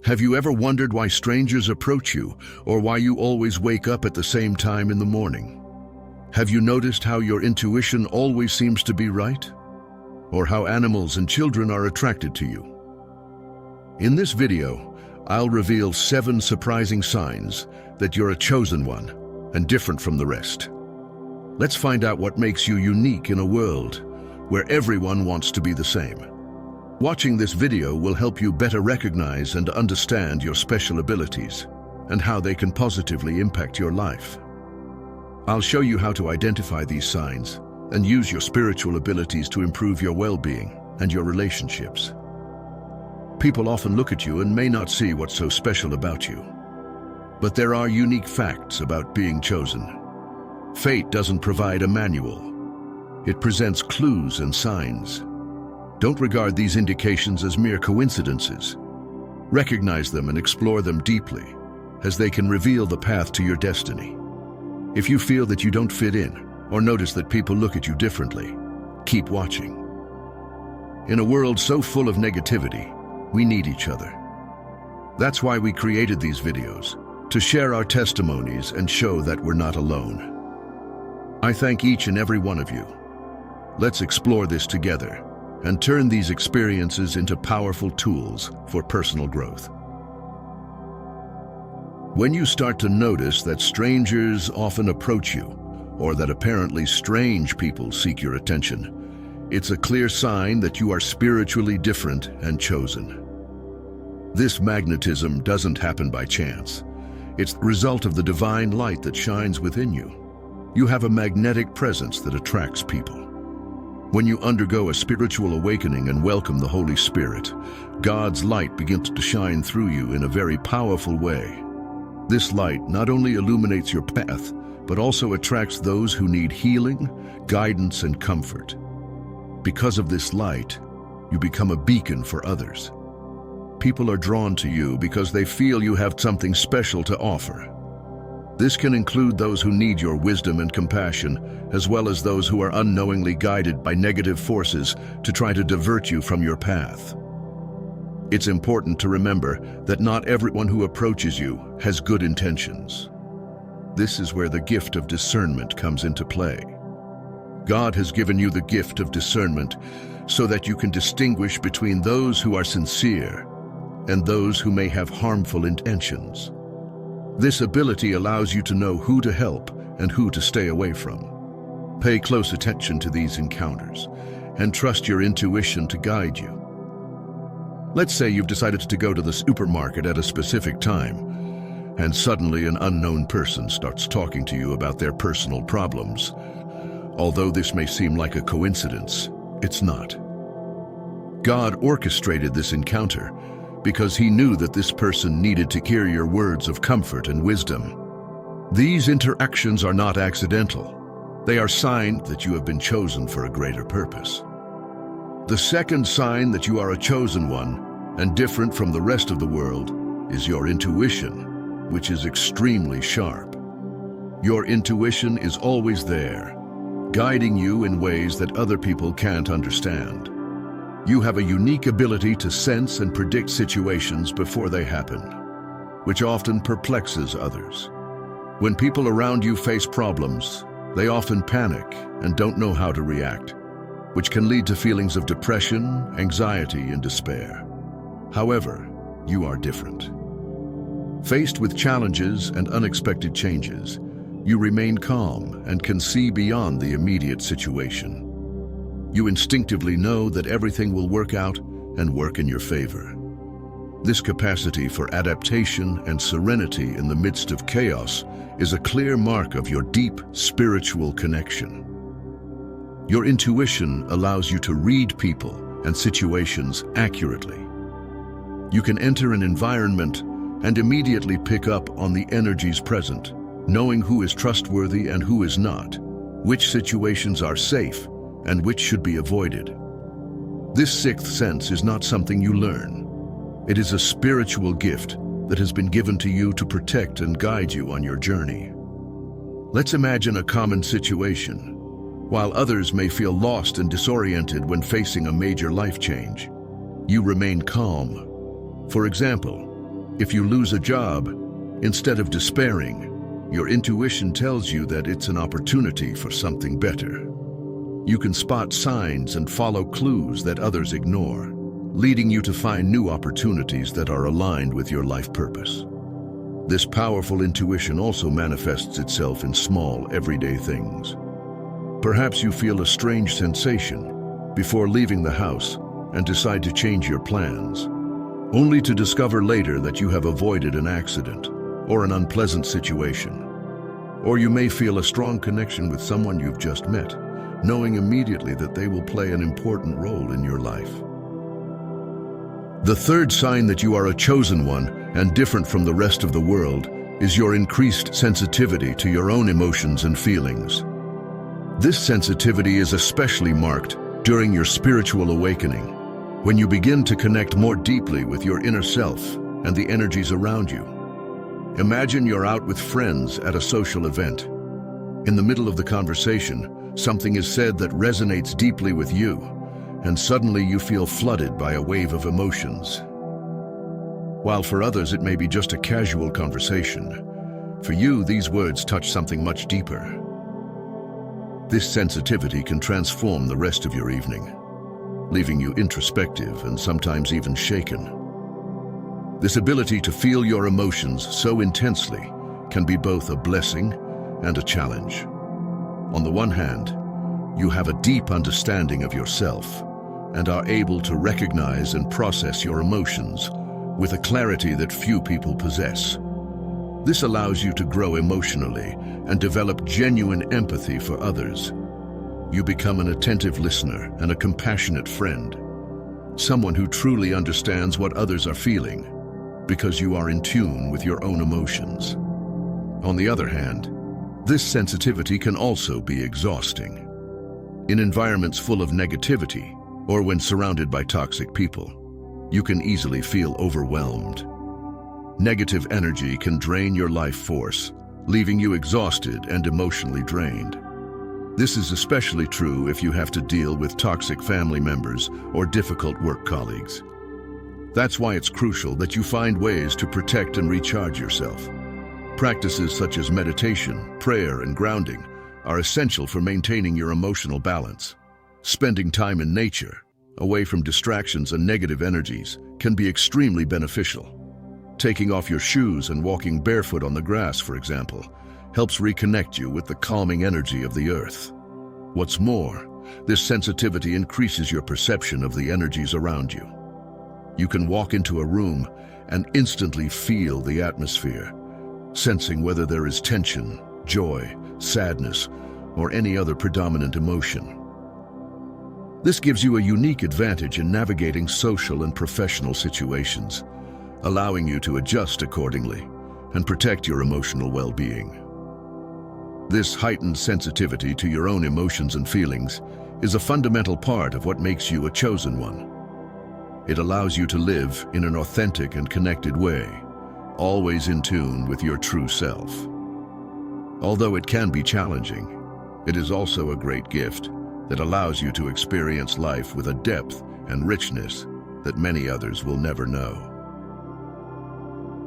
Have you ever wondered why strangers approach you, or why you always wake up at the same time in the morning? Have you noticed how your intuition always seems to be right? Or how animals and children are attracted to you? In this video, I'll reveal 7 surprising signs that you're a chosen one and different from the rest. Let's find out what makes you unique in a world where everyone wants to be the same. Watching this video will help you better recognize and understand your special abilities and how they can positively impact your life. I'll show you how to identify these signs and use your spiritual abilities to improve your well-being and your relationships. People often look at you and may not see what's so special about you. But there are unique facts about being chosen. Fate doesn't provide a manual. It presents clues and signs. Don't regard these indications as mere coincidences. Recognize them and explore them deeply, as they can reveal the path to your destiny. If you feel that you don't fit in, or notice that people look at you differently, keep watching. In a world so full of negativity, we need each other. That's why we created these videos, to share our testimonies and show that we're not alone. I thank each and every one of you. Let's explore this together and turn these experiences into powerful tools for personal growth. When you start to notice that strangers often approach you, or that apparently strange people seek your attention, it's a clear sign that you are spiritually different and chosen. This magnetism doesn't happen by chance. It's the result of the divine light that shines within you. You have a magnetic presence that attracts people. When you undergo a spiritual awakening and welcome the Holy Spirit, God's light begins to shine through you in a very powerful way. This light not only illuminates your path, but also attracts those who need healing, guidance, and comfort. Because of this light, you become a beacon for others. People are drawn to you because they feel you have something special to offer. This can include those who need your wisdom and compassion, as well as those who are unknowingly guided by negative forces to try to divert you from your path. It's important to remember that not everyone who approaches you has good intentions. This is where the gift of discernment comes into play. God has given you the gift of discernment so that you can distinguish between those who are sincere and those who may have harmful intentions. This ability allows you to know who to help and who to stay away from. Pay close attention to these encounters and trust your intuition to guide you. Let's say you've decided to go to the supermarket at a specific time, and suddenly an unknown person starts talking to you about their personal problems. Although this may seem like a coincidence, it's not. God orchestrated this encounter because He knew that this person needed to hear your words of comfort and wisdom. These interactions are not accidental. They are signs that you have been chosen for a greater purpose. The second sign that you are a chosen one and different from the rest of the world is your intuition, which is extremely sharp. Your intuition is always there, guiding you in ways that other people can't understand. You have a unique ability to sense and predict situations before they happen, which often perplexes others. When people around you face problems, they often panic and don't know how to react, which can lead to feelings of depression, anxiety, and despair. However, you are different. Faced with challenges and unexpected changes, you remain calm and can see beyond the immediate situation. You instinctively know that everything will work out and work in your favor. This capacity for adaptation and serenity in the midst of chaos is a clear mark of your deep spiritual connection. Your intuition allows you to read people and situations accurately. You can enter an environment and immediately pick up on the energies present, knowing who is trustworthy and who is not, which situations are safe and which should be avoided. This sixth sense is not something you learn. It is a spiritual gift that has been given to you to protect and guide you on your journey. Let's imagine a common situation. While others may feel lost and disoriented when facing a major life change, you remain calm. For example, If you lose a job, instead of despairing, your intuition tells you that it's an opportunity for something better. You can spot signs and follow clues that others ignore, leading you to find new opportunities that are aligned with your life purpose. This powerful intuition also manifests itself in small, everyday things. Perhaps you feel a strange sensation before leaving the house and decide to change your plans, only to discover later that you have avoided an accident or an unpleasant situation. Or you may feel a strong connection with someone you've just met, knowing immediately that they will play an important role in your life. The third sign that you are a chosen one and different from the rest of the world is your increased sensitivity to your own emotions and feelings. This sensitivity is especially marked during your spiritual awakening, when you begin to connect more deeply with your inner self and the energies around you. Imagine you're out with friends at a social event. In the middle of the conversation, something is said that resonates deeply with you, and suddenly you feel flooded by a wave of emotions. While for others it may be just a casual conversation, for you these words touch something much deeper. This sensitivity can transform the rest of your evening, leaving you introspective and sometimes even shaken. This ability to feel your emotions so intensely can be both a blessing and a challenge. On the one hand, you have a deep understanding of yourself and are able to recognize and process your emotions with a clarity that few people possess. This allows you to grow emotionally and develop genuine empathy for others. You become an attentive listener and a compassionate friend, someone who truly understands what others are feeling, because you are in tune with your own emotions. On the other hand, this sensitivity can also be exhausting. In environments full of negativity, or when surrounded by toxic people, you can easily feel overwhelmed. Negative energy can drain your life force, leaving you exhausted and emotionally drained. This is especially true if you have to deal with toxic family members or difficult work colleagues. That's why it's crucial that you find ways to protect and recharge yourself. Practices such as meditation, prayer, and grounding are essential for maintaining your emotional balance. Spending time in nature, away from distractions and negative energies, can be extremely beneficial. Taking off your shoes and walking barefoot on the grass, for example, helps reconnect you with the calming energy of the earth. What's more, this sensitivity increases your perception of the energies around you. You can walk into a room and instantly feel the atmosphere, sensing whether there is tension, joy, sadness, or any other predominant emotion. This gives you a unique advantage in navigating social and professional situations, allowing you to adjust accordingly and protect your emotional well-being. This heightened sensitivity to your own emotions and feelings is a fundamental part of what makes you a chosen one. It allows you to live in an authentic and connected way, always in tune with your true self. Although it can be challenging, it is also a great gift that allows you to experience life with a depth and richness that many others will never know.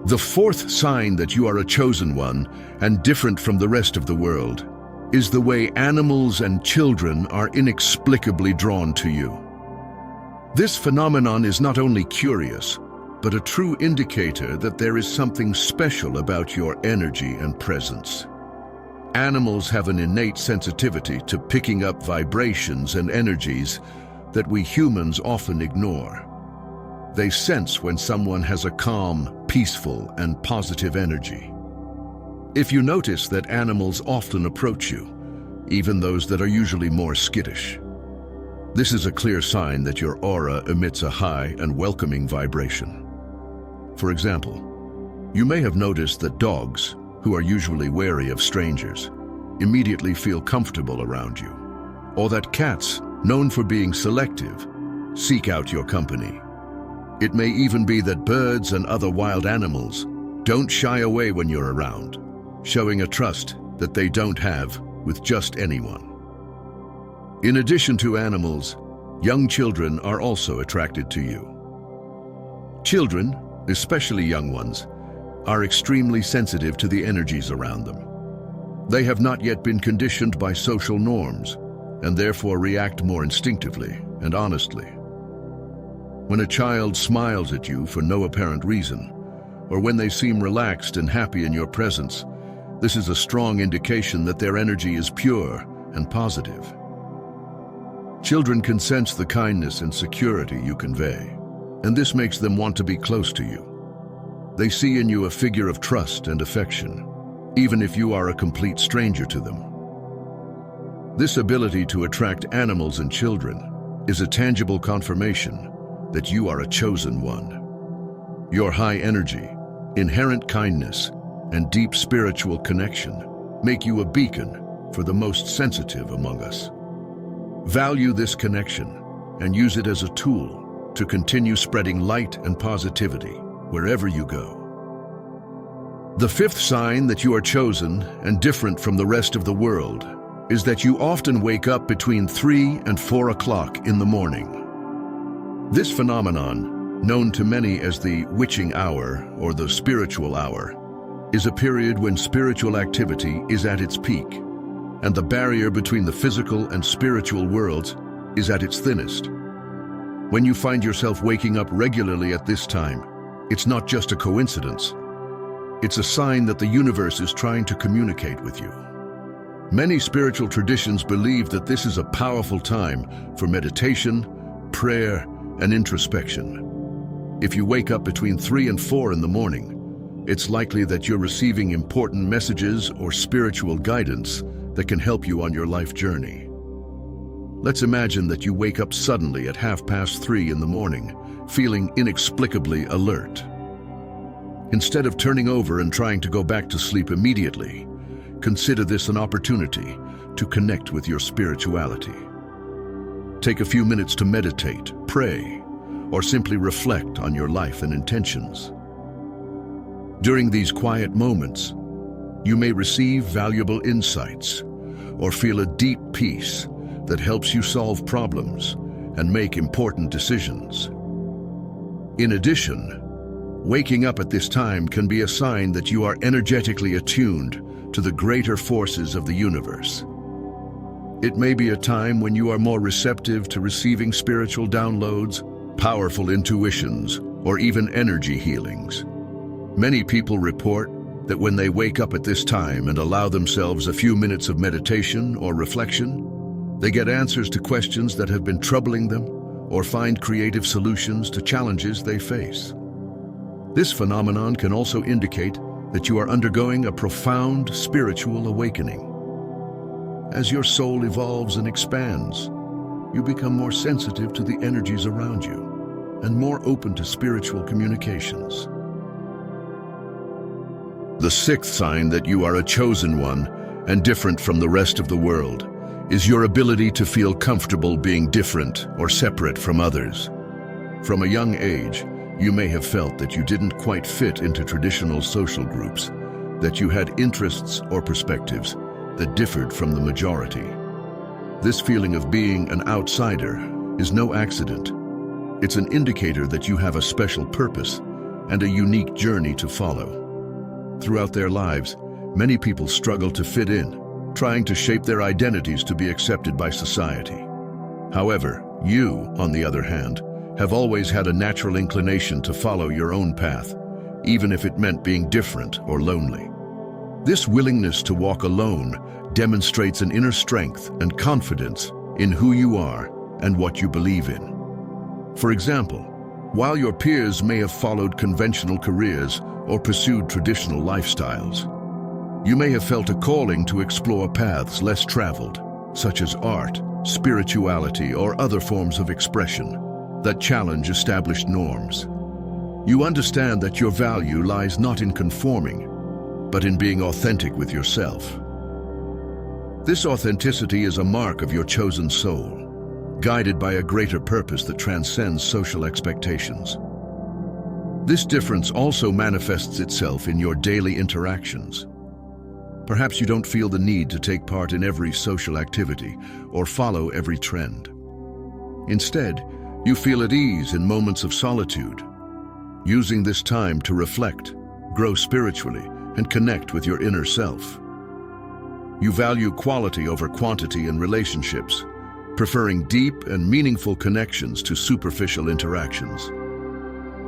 The fourth sign that you are a chosen one and different from the rest of the world is the way animals and children are inexplicably drawn to you. This phenomenon is not only curious, but a true indicator that there is something special about your energy and presence. Animals have an innate sensitivity to picking up vibrations and energies that we humans often ignore. They sense when someone has a calm, peaceful, and positive energy. If you notice that animals often approach you, even those that are usually more skittish, this is a clear sign that your aura emits a high and welcoming vibration. For example, you may have noticed that dogs, who are usually wary of strangers, immediately feel comfortable around you, or that cats, known for being selective, seek out your company. It may even be that birds and other wild animals don't shy away when you're around, showing a trust that they don't have with just anyone. In addition to animals, young children are also attracted to you. Children, especially young ones, are extremely sensitive to the energies around them. They have not yet been conditioned by social norms and therefore react more instinctively and honestly. When a child smiles at you for no apparent reason, or when they seem relaxed and happy in your presence, this is a strong indication that their energy is pure and positive. Children can sense the kindness and security you convey, and this makes them want to be close to you. They see in you a figure of trust and affection, even if you are a complete stranger to them. This ability to attract animals and children is a tangible confirmation that you are a chosen one. Your high energy, inherent kindness, and deep spiritual connection make you a beacon for the most sensitive among us. Value this connection and use it as a tool to continue spreading light and positivity wherever you go. The fifth sign that you are chosen and different from the rest of the world is that you often wake up between 3 and 4 o'clock in the morning. This phenomenon, known to many as the witching hour or the spiritual hour, is a period when spiritual activity is at its peak, and the barrier between the physical and spiritual worlds is at its thinnest. When you find yourself waking up regularly at this time, it's not just a coincidence. It's a sign that the universe is trying to communicate with you. Many spiritual traditions believe that this is a powerful time for meditation, prayer, and introspection. If you wake up between 3 and 4 in the morning, it's likely that you're receiving important messages or spiritual guidance that can help you on your life journey. Let's imagine that you wake up suddenly at 3:30 in the morning, feeling inexplicably alert. Instead of turning over and trying to go back to sleep immediately, consider this an opportunity to connect with your spirituality. Take a few minutes to meditate, pray, or simply reflect on your life and intentions. During these quiet moments, you may receive valuable insights or feel a deep peace that helps you solve problems and make important decisions. In addition, waking up at this time can be a sign that you are energetically attuned to the greater forces of the universe. It may be a time when you are more receptive to receiving spiritual downloads, powerful intuitions, or even energy healings. Many people report that when they wake up at this time and allow themselves a few minutes of meditation or reflection, they get answers to questions that have been troubling them or find creative solutions to challenges they face. This phenomenon can also indicate that you are undergoing a profound spiritual awakening. As your soul evolves and expands, you become more sensitive to the energies around you and more open to spiritual communications. The sixth sign that you are a chosen one and different from the rest of the world is your ability to feel comfortable being different or separate from others. From a young age, you may have felt that you didn't quite fit into traditional social groups, that you had interests or perspectives that differed from the majority. This feeling of being an outsider is no accident. It's an indicator that you have a special purpose and a unique journey to follow. Throughout their lives, many people struggle to fit in, trying to shape their identities to be accepted by society. However, you, on the other hand, have always had a natural inclination to follow your own path, even if it meant being different or lonely. This willingness to walk alone demonstrates an inner strength and confidence in who you are and what you believe in. For example, while your peers may have followed conventional careers or pursued traditional lifestyles, you may have felt a calling to explore paths less traveled, such as art, spirituality, or other forms of expression that challenge established norms. You understand that your value lies not in conforming, but in being authentic with yourself. This authenticity is a mark of your chosen soul, guided by a greater purpose that transcends social expectations. This difference also manifests itself in your daily interactions. Perhaps you don't feel the need to take part in every social activity or follow every trend. Instead, you feel at ease in moments of solitude, using this time to reflect, grow spiritually, and connect with your inner self. You value quality over quantity in relationships, preferring deep and meaningful connections to superficial interactions.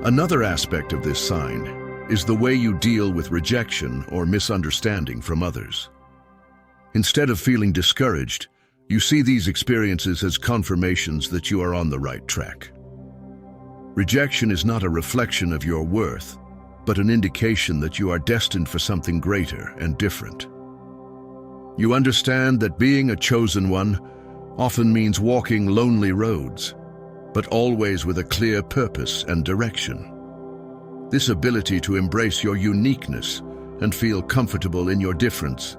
Another aspect of this sign is the way you deal with rejection or misunderstanding from others. Instead of feeling discouraged, you see these experiences as confirmations that you are on the right track. Rejection is not a reflection of your worth, but an indication that you are destined for something greater and different. You understand that being a chosen one often means walking lonely roads, but always with a clear purpose and direction. This ability to embrace your uniqueness and feel comfortable in your difference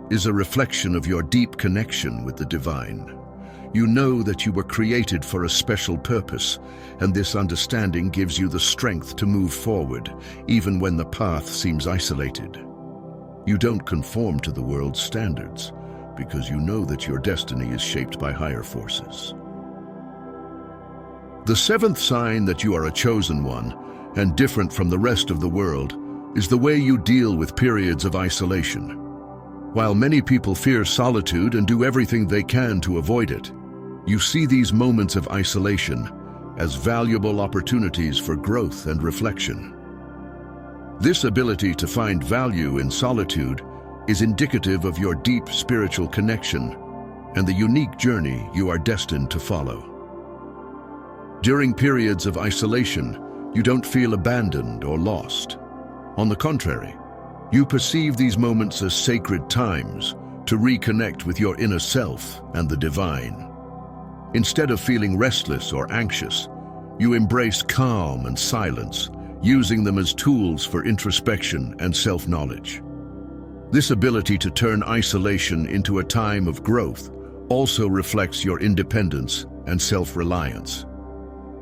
is a reflection of your deep connection with the divine. You know that you were created for a special purpose, and this understanding gives you the strength to move forward, even when the path seems isolated. You don't conform to the world's standards, because you know that your destiny is shaped by higher forces. The seventh sign that you are a chosen one, and different from the rest of the world, is the way you deal with periods of isolation. While many people fear solitude and do everything they can to avoid it, you see these moments of isolation as valuable opportunities for growth and reflection. This ability to find value in solitude is indicative of your deep spiritual connection and the unique journey you are destined to follow. During periods of isolation, you don't feel abandoned or lost. On the contrary, you perceive these moments as sacred times to reconnect with your inner self and the divine. Instead of feeling restless or anxious, you embrace calm and silence, using them as tools for introspection and self-knowledge. This ability to turn isolation into a time of growth also reflects your independence and self-reliance.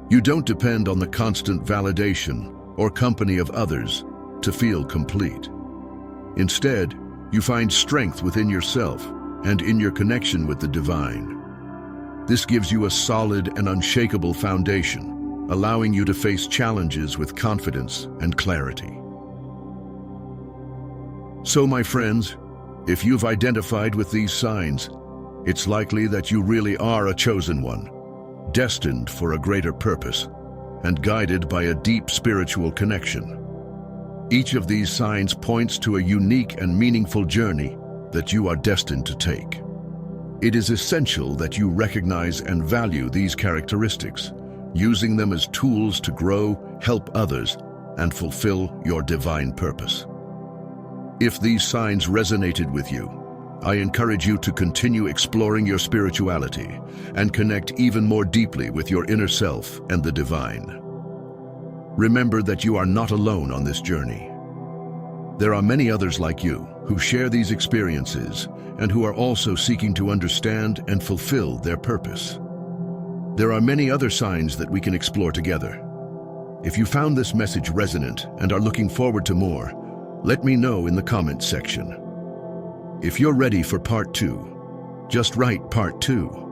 You don't depend on the constant validation or company of others to feel complete. Instead, you find strength within yourself and in your connection with the divine. This gives you a solid and unshakable foundation, allowing you to face challenges with confidence and clarity. So, my friends, if you've identified with these signs, it's likely that you really are a chosen one, destined for a greater purpose, and guided by a deep spiritual connection. Each of these signs points to a unique and meaningful journey that you are destined to take. It is essential that you recognize and value these characteristics, using them as tools to grow, help others, and fulfill your divine purpose. If these signs resonated with you, I encourage you to continue exploring your spirituality and connect even more deeply with your inner self and the divine. Remember that you are not alone on this journey. There are many others like you who share these experiences and who are also seeking to understand and fulfill their purpose. There are many other signs that we can explore together. If you found this message resonant and are looking forward to more, let me know in the comments section. If you're ready for part 2, just write part 2